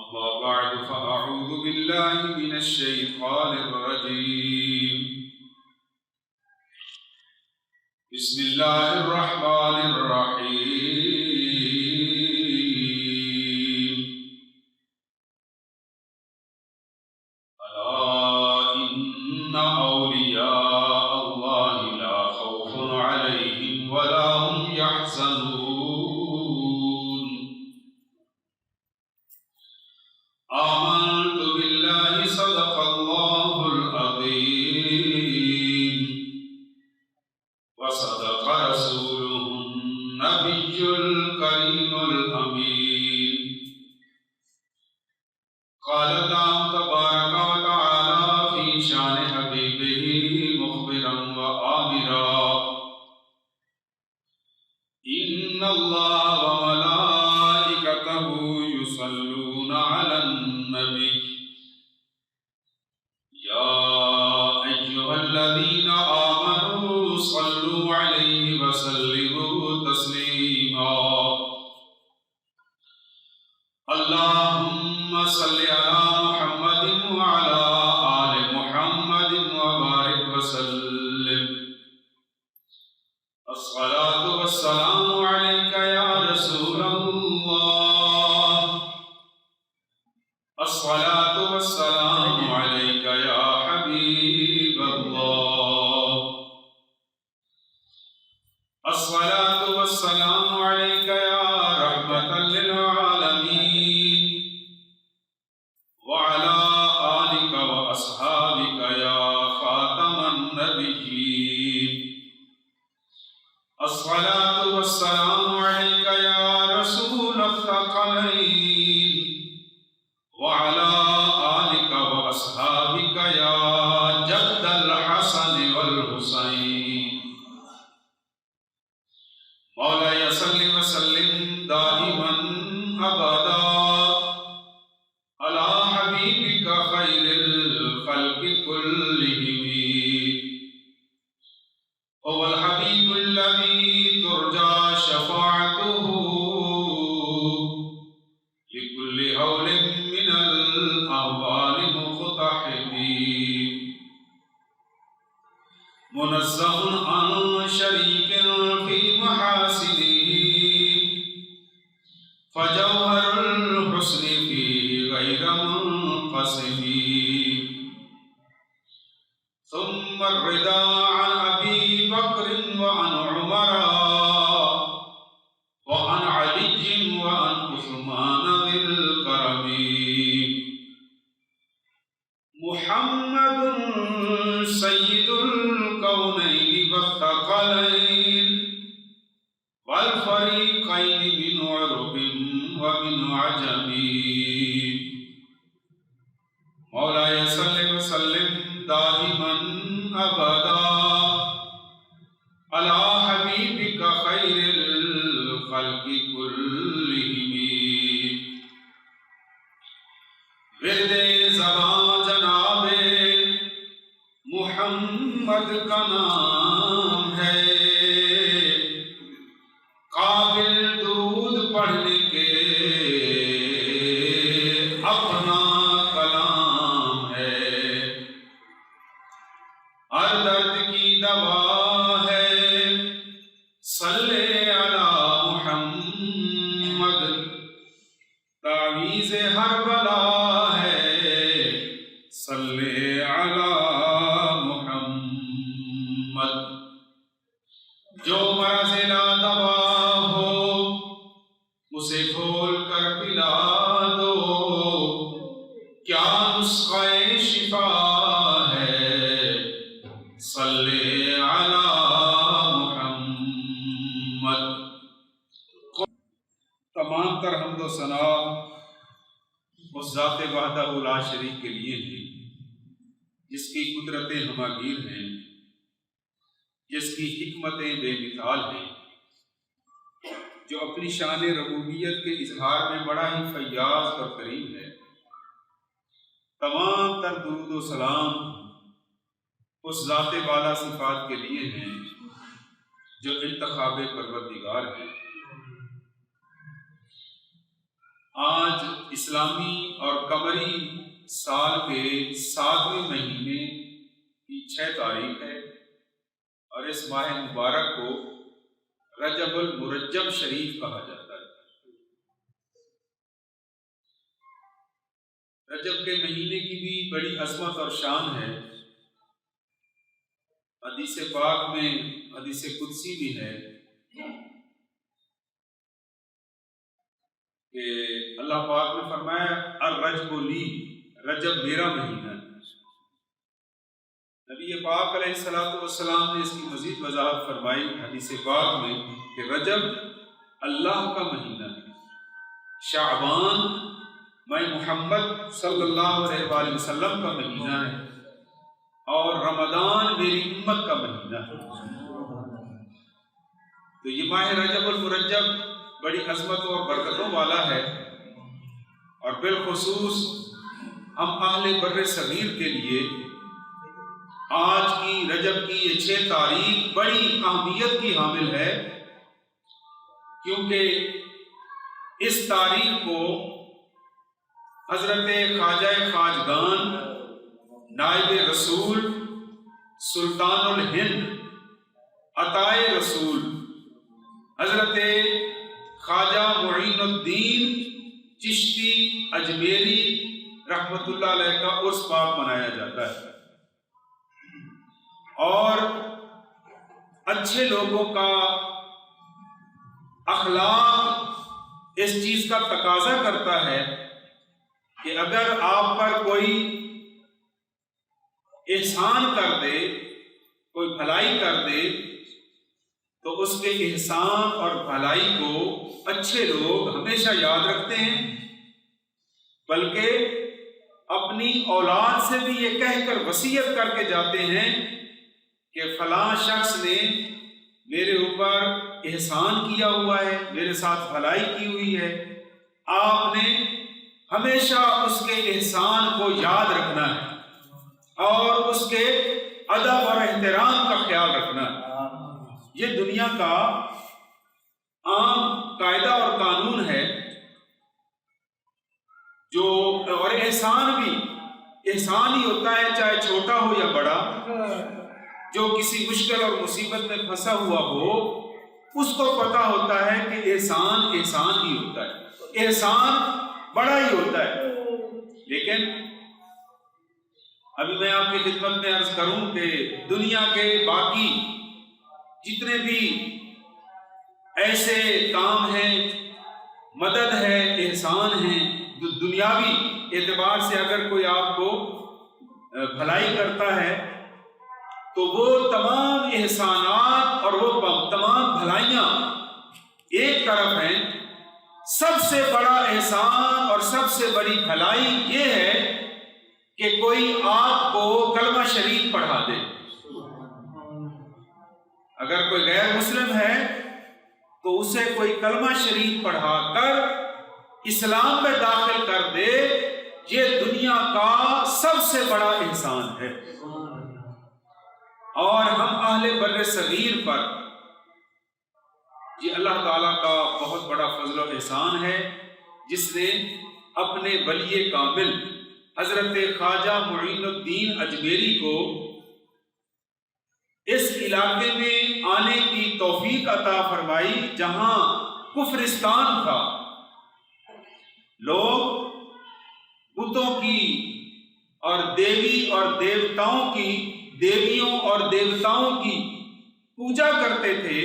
أما بعد فأعوذ بالله من الشيطان الرجيم. بسم الله الرحمن الرحيم. ألا إن أولياء الله لا خوف عليهم ولا هم يحزنون. آمنت بالله صدق الله العظيم وصدق رسوله النبي الكريم الأمين. قال الله تبارك وتعالى في شان حبيبه مخبرا وآمرا: إن الله وملائكته يصلون على النبي يا أيها الذين آمنوا صلوا عليه وسلموا تسليما. اللهم صل على محمد وعلى آل محمد وبارك وسلم. الصلاة والسلام عليك يا رسول الله. الصلاة والسلام عليك يا حبيب الله. الصلاة والسلام عليك يا رحمة للعالمين وعلى آلك وأصحابك يا خاتم النبيين. الصلاة والسلام عليك يا رسول الثقلين وعلى آلك وأصحابك يا جد الحسن والحسين. مولاي صل وسلم دائما أبدا على حبيبك خير الخلق كلهم. هو الحبيب الذي ترجى شفاعته لكل هول من الأهوال مقتحم. منزه عن شريك في محاسنه فجوهر الحسن فيه غير منقسم. ثم الرضا عن أبي بكر وعن عمر وعن علي وعن عثمان ذي الكرم. محمد سيد الكونين والثقلين والفريقين من عرب ومن عجم. مولاي صل وسلم دائما أبدا على حبيبك خير الخلق كلهم. ورد زبان جناب محمد کا نام ہے، قابل درود پڑھنے کے اپنا کلام ہے. ہر درد کی دوا ہے صلی علی محمد. تعویذ ہر بلا ہے صلی علی محمد. جو مرض لا دوا ہو اسے کھول کر پلا دو. کیا نسخہ شفا ہے صلی علی محمد. تمام تر حمد و ثنا اس ذات وحدہ لا شریک کے لیے ہیں جس کی قدرتیں ہماگیر ہیں، جس کی حکمتیں بے مثال ہیں، جو اپنی شان ربوبیت کے اظہار میں بڑا ہی فیاض اور کریم ہے. تمام تر درود و سلام اس ذات والا صفات کے لیے ہیں جو انتخاب پروردگار ہے. آج اسلامی اور قمری سال کے 7ویں مہینے کی 6 تاریخ ہے، اور اس ماہ مبارک کو رجب المرجب شریف کہا جاتا ہے۔ رجب کے مہینے کی بھی بڑی عظمت اور شان ہے۔ حدیث پاک میں حدیث قدسی بھی ہے کہ اللہ پاک نے فرمایا الرجب لی، رجب میرا مہینہ ہے۔ نبی پاک علیہ السلام نے اس کی مزید وضاحت فرمائی حدیث پاک میں کہ رجب اللہ کا مہینہ ہے، شعبان میں محمد صلی اللہ علیہ وآلہ وسلم کا مہینہ ہے، اور رمضان میری امت کا مہینہ ہے۔ تو یہ ماہ رجب المرجب بڑی عظمت اور برکتوں والا ہے، اور بالخصوص ہم اہل بر صغیر کے لیے آج کی رجب کی یہ 6 تاریخ بڑی اہمیت کی حامل ہے، کیونکہ اس تاریخ کو حضرت خواجہ خواجگان نائب رسول سلطان الہند عطائے رسول حضرت خواجہ معین الدین چشتی اجمیری رحمۃ اللہ علیہ کا عرس پاک منایا جاتا ہے، اور اچھے لوگوں کا اخلاق اس چیز کا تقاضا کرتا ہے کہ اگر آپ پر کوئی احسان کر دے، کوئی بھلائی کر دے، تو اس کے احسان اور بھلائی کو اچھے لوگ ہمیشہ یاد رکھتے ہیں، بلکہ اپنی اولاد سے بھی یہ کہہ کر وصیت کر کے جاتے ہیں کہ فلاں شخص نے میرے اوپر احسان کیا ہوا ہے، میرے ساتھ بھلائی کی ہوئی ہے، آپ نے ہمیشہ اس کے احسان کو یاد رکھنا ہے اور اس کے ادب اور احترام کا خیال رکھنا ہے۔ یہ دنیا کا عام قاعدہ اور قانون ہے، جو اور احسان بھی احسان ہی ہوتا ہے، چاہے چھوٹا ہو یا بڑا۔ جو کسی مشکل اور مصیبت میں پھنسا ہوا ہو، اس کو پتا ہوتا ہے کہ احسان احسان ہی ہوتا ہے، احسان بڑا ہی ہوتا ہے۔ لیکن ابھی میں آپ کی خدمت میں عرض کروں کہ دنیا کے باقی جتنے بھی ایسے کام ہیں، مدد ہے، احسان ہیں، دنیاوی اعتبار سے اگر کوئی آپ کو بھلائی کرتا ہے، تو وہ تمام احسانات اور وہ تمام بھلائیاں ایک طرف ہیں۔ سب سے بڑا احسان اور سب سے بڑی بھلائی یہ ہے کہ کوئی آپ کو کلمہ شریف پڑھا دے۔ اگر کوئی غیر مسلم ہے تو اسے کوئی کلمہ شریف پڑھا کر اسلام میں داخل کر دے، یہ دنیا کا سب سے بڑا احسان ہے۔ اور ہم اہل بر صغیر پر یہ اللہ تعالیٰ کا بہت بڑا فضل و احسان ہے، جس نے اپنے ولی کامل حضرت خواجہ معین الدین اجمیری کو اس علاقے میں آنے کی توفیق عطا فرمائی جہاں کفرستان تھا۔ لوگ بتوں کی اور دیوی اور دیوتاؤں کی، دیویوں اور دیوتاؤں کی پوجا کرتے تھے،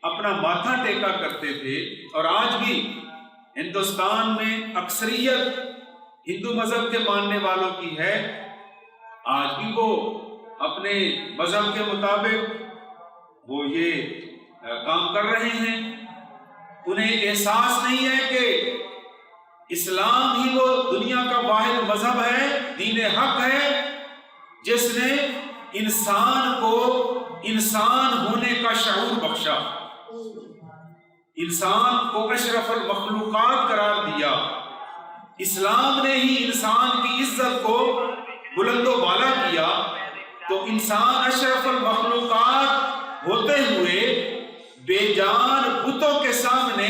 اپنا ماتھا ٹیکا کرتے تھے، اور آج بھی ہندوستان میں اکثریت ہندو مذہب کے ماننے والوں کی ہے۔ آج بھی وہ اپنے مذہب کے مطابق وہ یہ کام کر رہے ہیں۔ انہیں احساس نہیں ہے کہ اسلام ہی وہ دنیا کا واحد مذہب ہے، دین حق ہے، جس نے انسان کو انسان ہونے کا شعور بخشا، انسان کو اشرف المخلوقات قرار دیا۔ اسلام نے ہی انسان کی عزت کو بلند و بالا کیا، تو انسان اشرف المخلوقات ہوتے ہوئے بے جان بتوں کے سامنے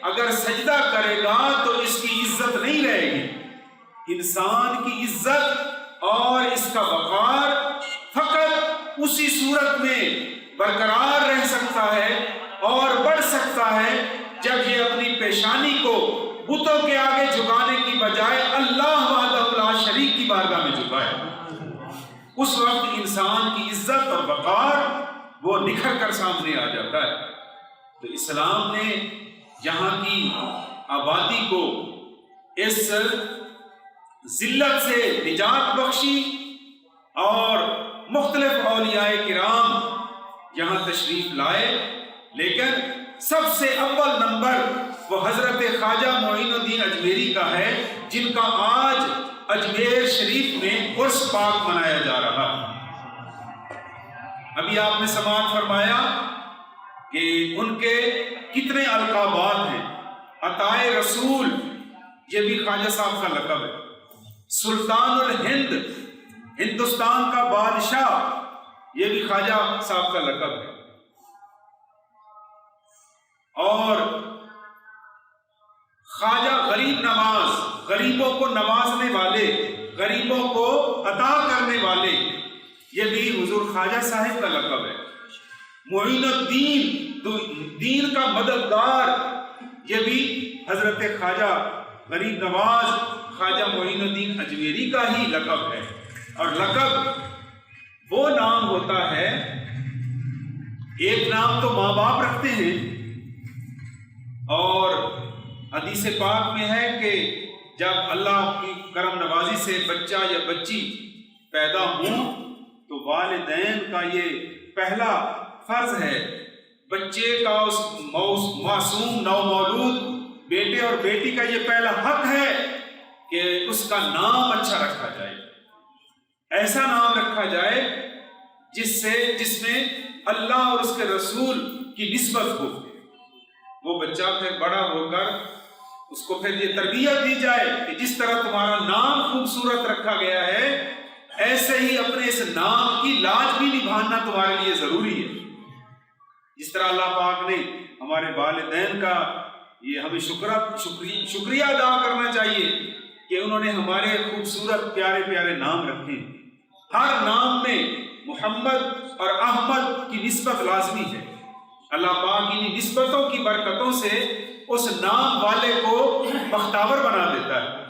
اگر سجدہ کرے گا تو اس کی انسان کی عزت اور اس کا وقار فقط اسی صورت میں برقرار رہ سکتا ہے اور بڑھ سکتا ہے جب یہ اپنی پیشانی کو بتوں کے آگے جھکانے کی بجائے اللہ وحدہ لا شریک کی بارگاہ میں جھکائے۔ اس وقت انسان کی عزت اور وقار وہ نکھر کر سامنے آ جاتا ہے۔ تو اسلام نے یہاں کی آبادی کو اس ذلت سے نجات بخشی اور مختلف اولیاء کرام یہاں تشریف لائے، لیکن سب سے اول نمبر وہ حضرت خواجہ معین الدین اجمیری کا ہے، جن کا آج اجمیر شریف میں عرس پاک منایا جا رہا ہے۔ ابھی آپ نے سماعت فرمایا کہ ان کے کتنے القابات ہیں۔ عطائے رسول یہ بھی خواجہ صاحب کا لقب ہے، سلطان الہند ہندوستان کا بادشاہ یہ بھی خواجہ صاحب کا لقب ہے، اور خواجہ غریب نواز غریبوں کو نوازنے والے، غریبوں کو عطا کرنے والے یہ بھی حضور خواجہ صاحب کا لقب ہے۔ معین الدین دین کا مددگار یہ بھی حضرت خواجہ غریب نواز خواجہ معین الدین اجمیری کا ہی لقب ہے۔ اور لقب وہ نام ہوتا ہے، ایک نام تو ماں باپ رکھتے ہیں، اور حدیث پاک میں ہے کہ جب اللہ کی کرم نوازی سے بچہ یا بچی پیدا ہوں تو والدین کا یہ پہلا فرض ہے، بچے کا اس معصوم نومولود بیٹے اور بیٹی کا یہ پہلا حق ہے کہ اس کا نام اچھا رکھا جائے، ایسا نام رکھا جائے جس میں اللہ اور اس کے رسول کی نسبت ہو۔ وہ بچہ پھر بڑا ہو کر اس کو پھر یہ تربیت دی جائے کہ جس طرح تمہارا نام خوبصورت رکھا گیا ہے، ایسے ہی اپنے اس نام کی لاج بھی نبھانا تمہارے لیے ضروری ہے۔ جس طرح اللہ پاک نے ہمارے والدین کا یہ ہمیں شکریہ ادا کرنا چاہیے کہ انہوں نے ہمارے خوبصورت پیارے پیارے نام رکھے۔ ہر نام میں محمد اور احمد کی نسبت لازمی ہے۔ اللہ پاک انہی نسبتوں کی برکتوں سے اس نام والے کو بختاور بنا دیتا ہے۔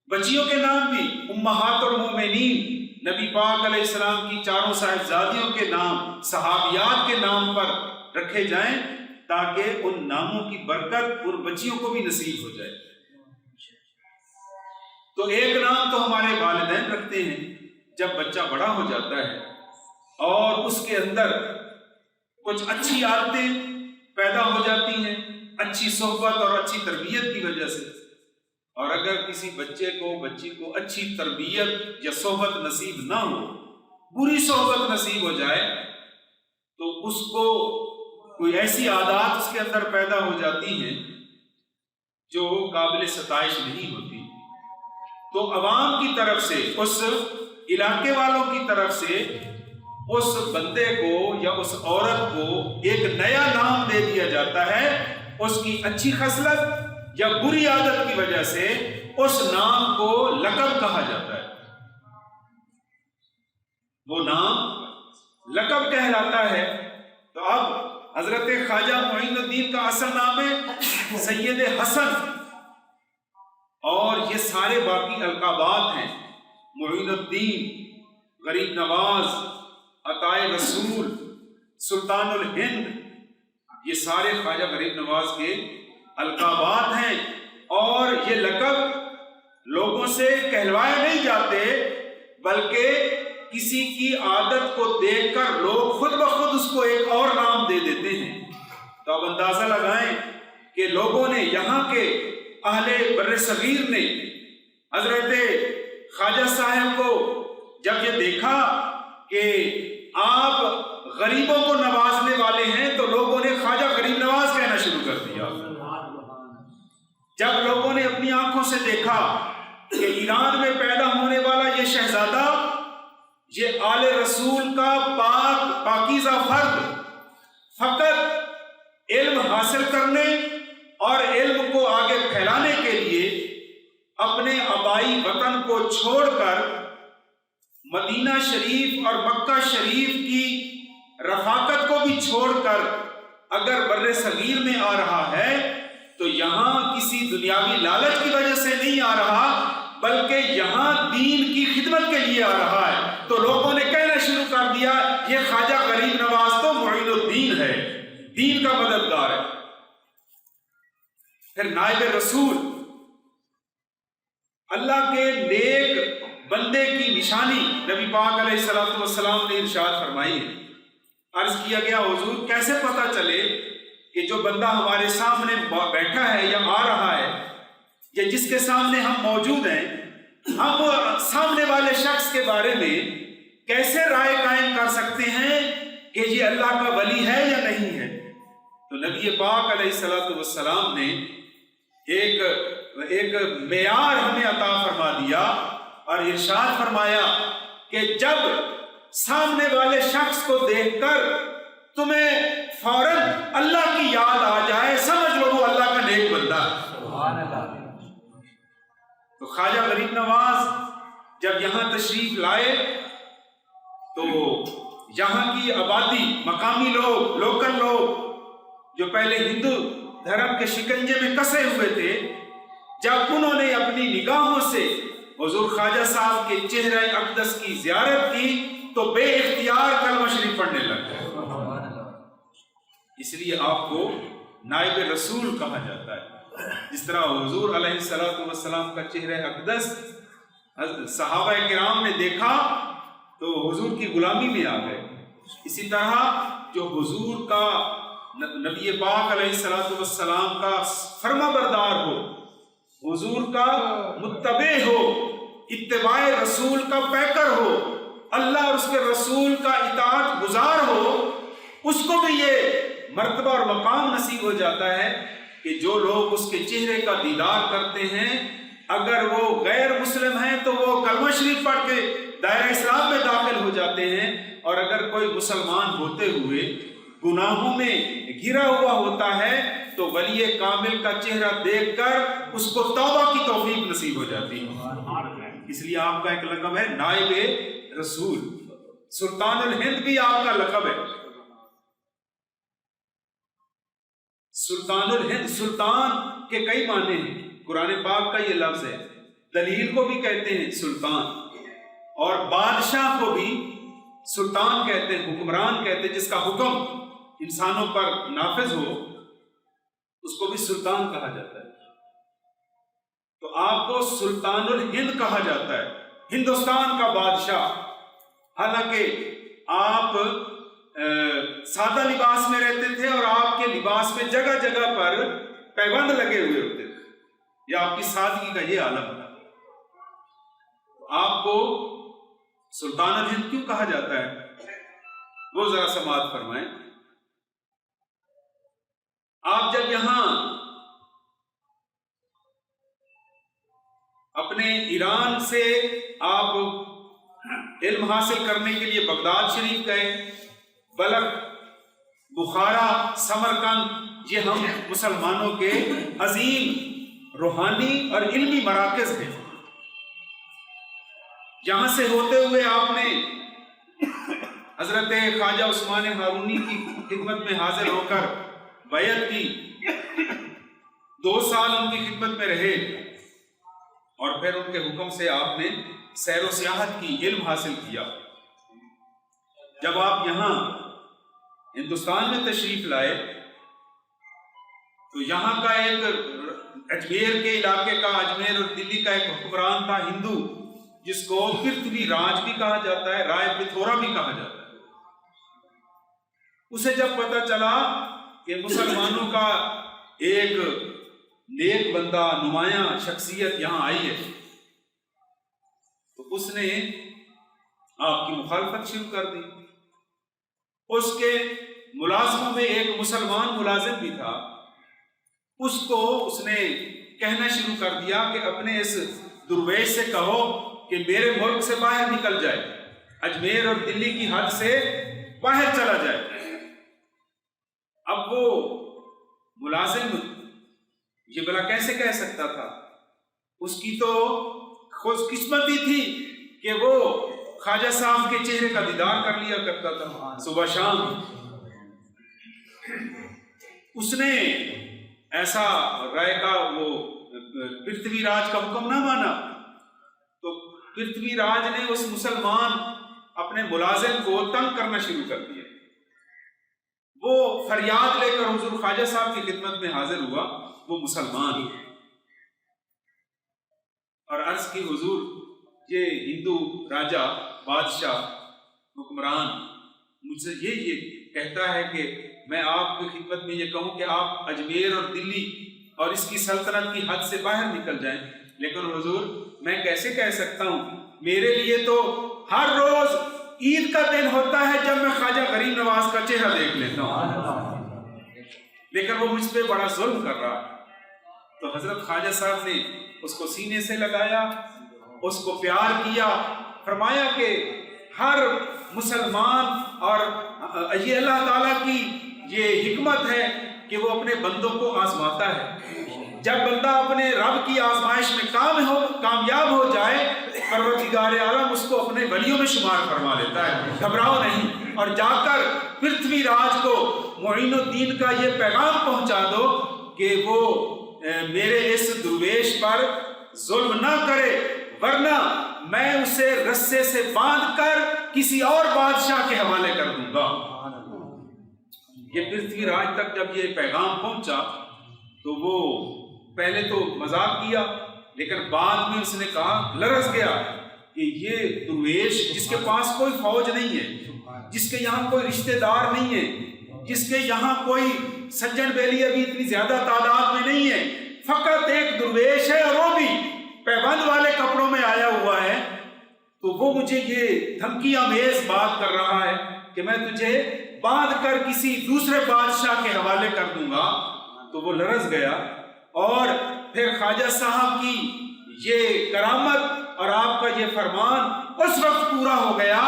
بچیوں کے نام بھی امہات المومنین نبی پاک علیہ السلام کی چاروں صاحبزادیوں کے نام صحابیات کے نام پر رکھے جائیں تاکہ ان ناموں کی برکت ان بچیوں کو بھی نصیب ہو جائے۔ تو ایک نام تو ہمارے والدین رکھتے ہیں جب بچہ بڑا ہو جاتا ہے اور اس کے اندر کچھ اچھی عادتیں پیدا ہو جاتی ہیں، اچھی صحبت اور اچھی تربیت کی وجہ سے۔ اور اگر کسی بچے کو بچی کو اچھی تربیت یا صحبت نصیب نہ ہو، بری صحبت نصیب ہو جائے، تو اس کو کوئی ایسی عادات اس کے اندر پیدا ہو جاتی ہیں جو قابل ستائش نہیں ہوتی۔ تو عوام کی طرف سے، اس علاقے والوں کی طرف سے اس بندے کو یا اس عورت کو ایک نیا نام دے دیا جاتا ہے، اس کی اچھی خصلت یا بری عادت کی وجہ سے اس نام کو لقب کہا جاتا ہے۔ وہ نام لقب کہلاتا ہے۔ تو اب حضرت خواجہ معین الدین کا اصل نام ہے سید حسن، اور یہ سارے باقی القابات ہیں، معین الدین، غریب نواز، عطائے رسول، سلطان الہند، یہ سارے خواجہ غریب نواز کے القابات ہیں۔ اور یہ لقب لوگوں سے کہلوائے نہیں جاتے، بلکہ کسی کی عادت کو دیکھ کر لوگ خود بخود اس کو ایک اور نام دے دیتے ہیں۔ تو اب اندازہ لگائیں کہ لوگوں نے، یہاں کے اہل بر صغیر نے حضرت خواجہ صاحب کو جب یہ دیکھا کہ آپ غریبوں کو نوازنے والے ہیں، تو لوگوں نے خواجہ غریب نواز کہنا شروع کر دیا۔ جب لوگوں نے اپنی آنکھوں سے دیکھا کہ ایران میں پیدا ہونے والا یہ شہزادہ، یہ آل رسول کا پاکیزہ فرد، فقط علم حاصل کرنے اور علم کو آگے پھیلانے کے لیے اپنے آبائی وطن کو چھوڑ کر مدینہ شریف اور مکہ شریف کی رفاقت کو بھی چھوڑ کر اگر بر صغیر میں آ رہا ہے تو یہاں کسی دنیاوی لالچ کی وجہ سے نہیں آ رہا، بلکہ یہاں دین کی خدمت کے لیے آ رہا ہے۔ تو لوگوں نے کہنا شروع کر دیا یہ خواجہ غریب نواز تو معین الدین ہے، دین کا مددگار ہے۔ پھر نائب رسول، اللہ کے نیک بندے کی نشانی نبی پاک علیہ الصلوۃ والسلام نے ارشاد فرمائی ہے۔ عرض کیا گیا حضور کیسے پتہ چلے کہ جو بندہ ہمارے سامنے بیٹھا ہے یا آ رہا ہے یا جس کے سامنے ہم موجود ہیں، ہم سامنے والے شخص کے بارے میں کیسے رائے قائم کر سکتے ہیں کہ یہ اللہ کا ولی ہے یا نہیں ہے؟ تو نبی پاک علیہ الصلوۃ والسلام نے ایک معیار ہمیں عطا فرما دیا اور ارشاد فرمایا کہ جب سامنے والے شخص کو دیکھ کر تمہیں فوراً اللہ کی یاد آ جائے، سمجھ لو وہ اللہ کا نیک بندہ ہے۔ سبحان اللہ۔ تو خواجہ غریب نواز جب یہاں تشریف لائے تو یہاں کی آبادی، مقامی لوگ، لوکل لوگ جو پہلے ہندو دھرم کے شکنجے میں کسے ہوئے تھے، جب انہوں نے اپنی نگاہوں سے حضور خواجہ صاحب کے چہرہ اقدس کی زیارت کی تو بے اختیار کلمہ شریف پڑھنے لگ گئے۔ اس لیے آپ کو نائب رسول کہا جاتا ہے۔ جس طرح حضور علیہ الصلوۃ والسلام کا چہرہ اقدس صحابہ کرام نے دیکھا تو حضور کی غلامی میں آ گئے، اسی طرح جو حضور کا، نبی پاک علیہ الصلوۃ والسلام کا فرما بردار ہو، حضور کا متبع ہو، اتباع رسول کا پیکر ہو، اللہ اور اس کے رسول کا اطاعت گزار ہو، اس کو بھی یہ مرتبہ اور مقام نصیب ہو جاتا ہے کہ جو لوگ اس کے چہرے کا دیدار کرتے ہیں، اگر وہ غیر مسلم ہیں تو وہ کلمہ شریف پڑھ کے دائرہ اسلام میں داخل ہو جاتے ہیں، اور اگر کوئی مسلمان ہوتے ہوئے گناہوں میں گھرا ہوا ہوتا ہے تو ولی کامل کا چہرہ دیکھ کر اس کو توبہ کی توفیق نصیب ہو جاتی ہے۔ اس لیے آپ کا ایک لقب ہے نائب رسول، سلطان الہند بھی آپ کا لقب ہے۔ سلطان الہند، سلطان کے کئی معنی ہیں، قرآن پاک کا یہ لفظ ہے، دلیل کو بھی کہتے ہیں سلطان، اور بادشاہ کو بھی سلطان کہتے ہیں، حکمران کہتے ہیں، جس کا حکم انسانوں پر نافذ ہو اس کو بھی سلطان کہا جاتا ہے۔ تو آپ کو سلطان الہند کہا جاتا ہے، ہندوستان کا بادشاہ۔ حالانکہ آپ سادہ لباس میں رہتے تھے اور آپ کے لباس میں جگہ جگہ پر پیبند لگے ہوئے ہوتے تھے، یہ آپ کی سادگی کا یہ عالم تھا۔ آپ کو سلطان الہند کیوں کہا جاتا ہے وہ ذرا سماعت فرمائیں۔ آپ جب یہاں اپنے ایران سے آپ علم حاصل کرنے کے لیے بغداد شریف گئے، بلخ، بخارا، سمرقند، یہ ہم مسلمانوں کے عظیم روحانی اور علمی مراکز ہیں۔ یہاں سے ہوتے ہوئے آپ نے حضرت خواجہ عثمان ہارونی کی خدمت میں حاضر ہو کر بیعت کی، 2 سال ان کی خدمت میں رہے، اور پھر ان کے حکم سے آپ نے سیر و سیاحت کی، علم حاصل کیا۔ جب آپ یہاں ہندوستان میں تشریف لائے تو یہاں کا ایک اجمیر کے علاقے کا، اجمیر اور دلی کا ایک حکمران تھا ہندو، جس کو پرتھوی راج بھی کہا جاتا ہے، رائے پتھورا بھی کہا جاتا ہے۔ اسے جب پتہ چلا کہ مسلمانوں کا ایک نیک بندہ، نمایاں شخصیت یہاں آئی ہے، تو اس نے آپ کی مخالفت شروع کر دی۔ اس کے ملازموں میں ایک مسلمان ملازم بھی تھا، اس کو اس نے کہنا شروع کر دیا کہ اپنے اس درویش سے کہو کہ میرے ملک سے باہر نکل جائے، اجمیر اور دلی کی حد سے باہر چلا جائے۔ اب وہ ملازم یہ بلا کیسے کہہ سکتا تھا؟ اس کی تو خوش قسمتی تھی کہ وہ خواجہ صاحب کے چہرے کا دیدار کر لیا کرتا تھا صبح شام۔ اس نے ایسا رائے کا وہ پرتھوی راج کا حکم نہ مانا، تو پرتھوی راج نے اس مسلمان اپنے ملازم کو تنگ کرنا شروع کر دیا۔ وہ فریاد لے کر حضور خواجہ صاحب کی خدمت میں حاضر ہوا، وہ مسلمان، اور عرض کی حضور یہ ہندو راجا بادشاہ حکمران مجھ سے یہ کہتا ہے کہ میں آپ کی خدمت میں یہ کہوں کہ آپ اجمیر اور دلی اور اس کی سلطنت کی حد سے باہر نکل جائیں، لیکن حضور میں کیسے کہہ سکتا ہوں، میرے لیے تو ہر روز عید کا دن ہوتا ہے جب میں خواجہ غریب نواز کا چہرہ دیکھ لیتا ہوں، لیکن وہ مجھ پہ بڑا ظلم کر رہا ہے۔ تو حضرت خواجہ صاحب نے اس کو سینے سے لگایا، اس کو پیار کیا، فرمایا کہ ہر مسلمان، اور یہ اللہ تعالیٰ کی یہ حکمت ہے کہ وہ اپنے بندوں کو آزماتا ہے، جب بندہ اپنے رب کی آزمائش میں کامیاب ہو جائے، پروردگار عالم اس کو اپنے ولیوں میں شمار فرما لیتا ہے، گھبراؤ نہیں، اور جا کر پرتھوی راج کو معین الدین کا یہ پیغام پہنچا دو کہ وہ میرے اس درویش پر ظلم نہ کرے، ورنہ میں اسے رسے سے باندھ کر کسی اور بادشاہ کے حوالے کر دوں گا۔ یہ پرتھوی راج تک جب یہ پیغام پہنچا تو وہ پہلے تو مذاق کیا، لیکن بعد میں اس نے کہا، لرز گیا کہ یہ درویش جس کے پاس کوئی فوج نہیں ہے، جس کے یہاں کوئی رشتہ دار نہیں ہے، جس کے یہاں کوئی سجن بیلی ابھی اتنی زیادہ تعداد میں نہیں ہے، فقط ایک درویش ہے اور وہ بھی پیبند والے کپڑوں میں آیا ہوا ہے، تو وہ مجھے یہ دھمکی آمیز بات کر رہا ہے کہ میں تجھے باندھ کر کسی دوسرے بادشاہ کے حوالے کر دوں گا۔ تو وہ لرز گیا، اور پھر خواجہ صاحب کی یہ کرامت اور آپ کا یہ فرمان اس وقت پورا ہو گیا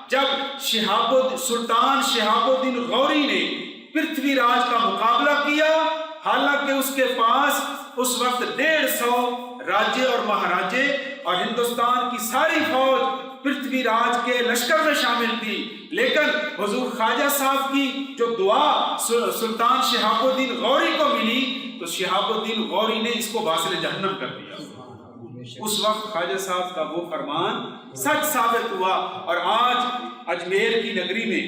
جب سلطان شہاب الدین غوری نے پرتھوی راج کا مقابلہ کیا، حالانکہ اس کے پاس اس وقت 150 راجے اور مہاراجے اور ہندوستان کی ساری فوج پرتھوی راج کے لشکر میں شامل تھی، لیکن حضور خواجہ صاحب کی جو دعا سلطان شہاب الدین غوری کو ملی تو شہاب الدین غوری نے اس کو واصل جہنم کر دیا۔ اس وقت خواجہ صاحب کا وہ فرمان سچ ثابت ہوا، اور آج اجمیر کی نگری میں،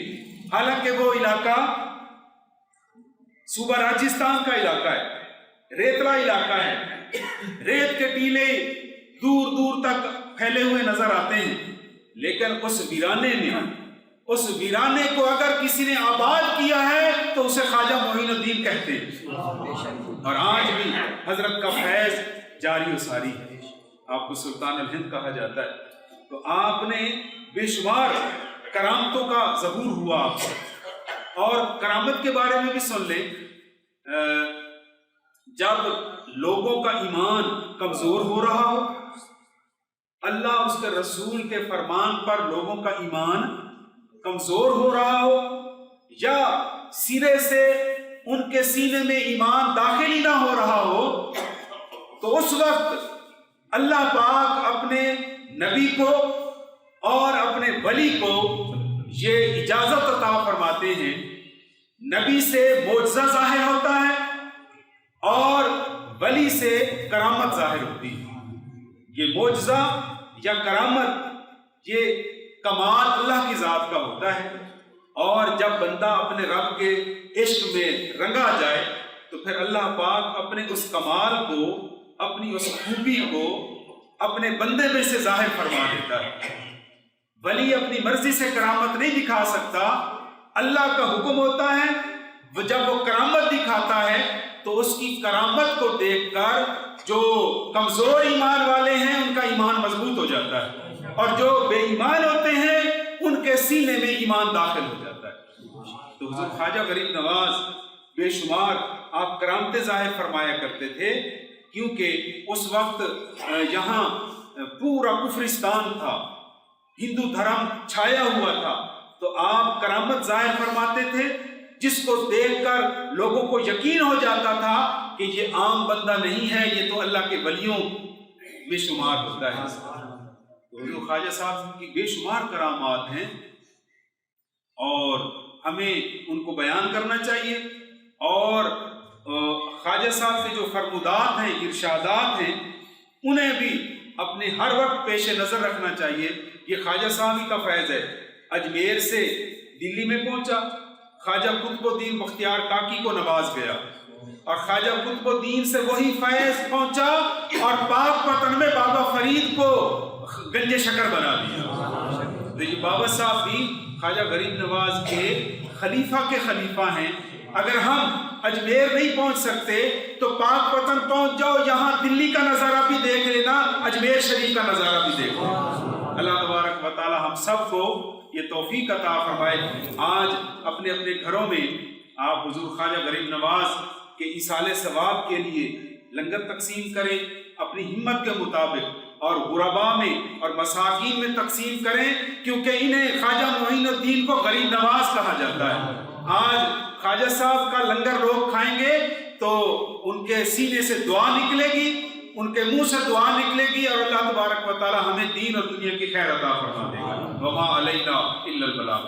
حالانکہ وہ علاقہ صوبہ راجستھان کا علاقہ ہے، ریتلا علاقہ ہے، ریت کے ٹیلے دور دور تک پھیلے ہوئے نظر آتے ہیں، لیکن اس ویرانے کو اگر کسی نے آباد کیا ہے تو اسے خواجہ معین الدین کہتے ہیں، اور آج بھی حضرت کا فیض جاری و ساری ہے۔ آپ کو سلطان الہند کہا جاتا ہے، تو آپ نے بے شمار کرامتوں کا ظہور ہوا آپ سے، اور کرامت کے بارے میں بھی سن لیں، جب لوگوں کا ایمان کمزور ہو رہا ہو، اللہ اور اس کے رسول کے فرمان پر لوگوں کا ایمان کمزور ہو رہا ہو، یا سرے سے ان کے سینے میں ایمان داخل ہی نہ ہو رہا ہو، تو اس وقت اللہ پاک اپنے نبی کو اور اپنے ولی کو یہ اجازت عطا فرماتے ہیں، نبی سے معجزہ ظاہر ہوتا ہے اور ولی سے کرامت ظاہر ہوتی ہے۔ یہ معجزہ یا کرامت یہ کمال اللہ کی ذات کا ہوتا ہے، اور جب بندہ اپنے رب کے عشق میں رنگا جائے تو پھر اللہ پاک اپنے اس کمال کو، اپنی اس خوبی کو اپنے بندے میں سے ظاہر فرما دیتا ہے۔ ولی اپنی مرضی سے کرامت نہیں دکھا سکتا، اللہ کا حکم ہوتا ہے، جب وہ کرامت دکھاتا ہے تو اس کی کرامت کو دیکھ کر جو کمزور ایمان والے ہیں ان کا ایمان مضبوط ہو جاتا ہے، اور جو بے ایمان ہوتے ہیں ان کے سینے میں ایمان داخل ہو جاتا ہے۔ تو حضور خواجہ غریب نواز بے شمار آپ کرامتیں ظاہر فرمایا کرتے تھے، کیونکہ اس وقت یہاں پورا کفرستان تھا، ہندو دھرم چھایا ہوا تھا، تو آپ کرامت ظاہر فرماتے تھے جس کو دیکھ کر لوگوں کو یقین ہو جاتا تھا کہ یہ عام بندہ نہیں ہے، یہ تو اللہ کے ولیوں بے شمار ہوتا ہے۔ تو حضور خواجہ صاحب کی بے شمار کرامات ہیں اور ہمیں ان کو بیان کرنا چاہیے، اور خواجہ صاحب کے جو فرمودات ہیں، ارشادات ہیں، انہیں بھی اپنے ہر وقت پیش نظر رکھنا چاہیے۔ یہ خواجہ صاحب ہی کا فیض ہے۔ اجمیر سے دلی میں پہنچا، خواجہ قطب الدین بختیار کاکی کو نواز گیا، اور خواجہ قطب الدین سے وہی فیض پہنچا اور پاک پتن میں بابا فرید کو گنج شکر بنا دیا۔ دیکھیے بابا صاحب بھی خواجہ غریب نواز کے خلیفہ کے خلیفہ ہیں۔ اگر ہم اجمیر نہیں پہنچ سکتے تو پاک پتن پہنچ جاؤ، یہاں دلی کا نظارہ بھی دیکھ لینا، اجمیر شریف کا نظارہ بھی دیکھ لینا۔ اللہ تبارک و تعالی ہم سب کو یہ توفیق عطا فرمائے۔ آج اپنے اپنے گھروں میں آپ حضور خواجہ غریب نواز کے ایصال ثواب کے لیے لنگر تقسیم کریں اپنی ہمت کے مطابق، اور غرباء میں اور مساکین میں تقسیم کریں، کیونکہ انہیں خواجہ معین الدین کو غریب نواز کہا جاتا ہے۔ آج خواجہ صاحب کا لنگر لوگ کھائیں گے تو ان کے سینے سے دعا نکلے گی، ان کے منہ سے دعا نکلے گی، اور اللہ تبارک و تعالی ہمیں دین اور دنیا کی خیر عطا فرما دے گا۔ وما علینا الا البلاغ۔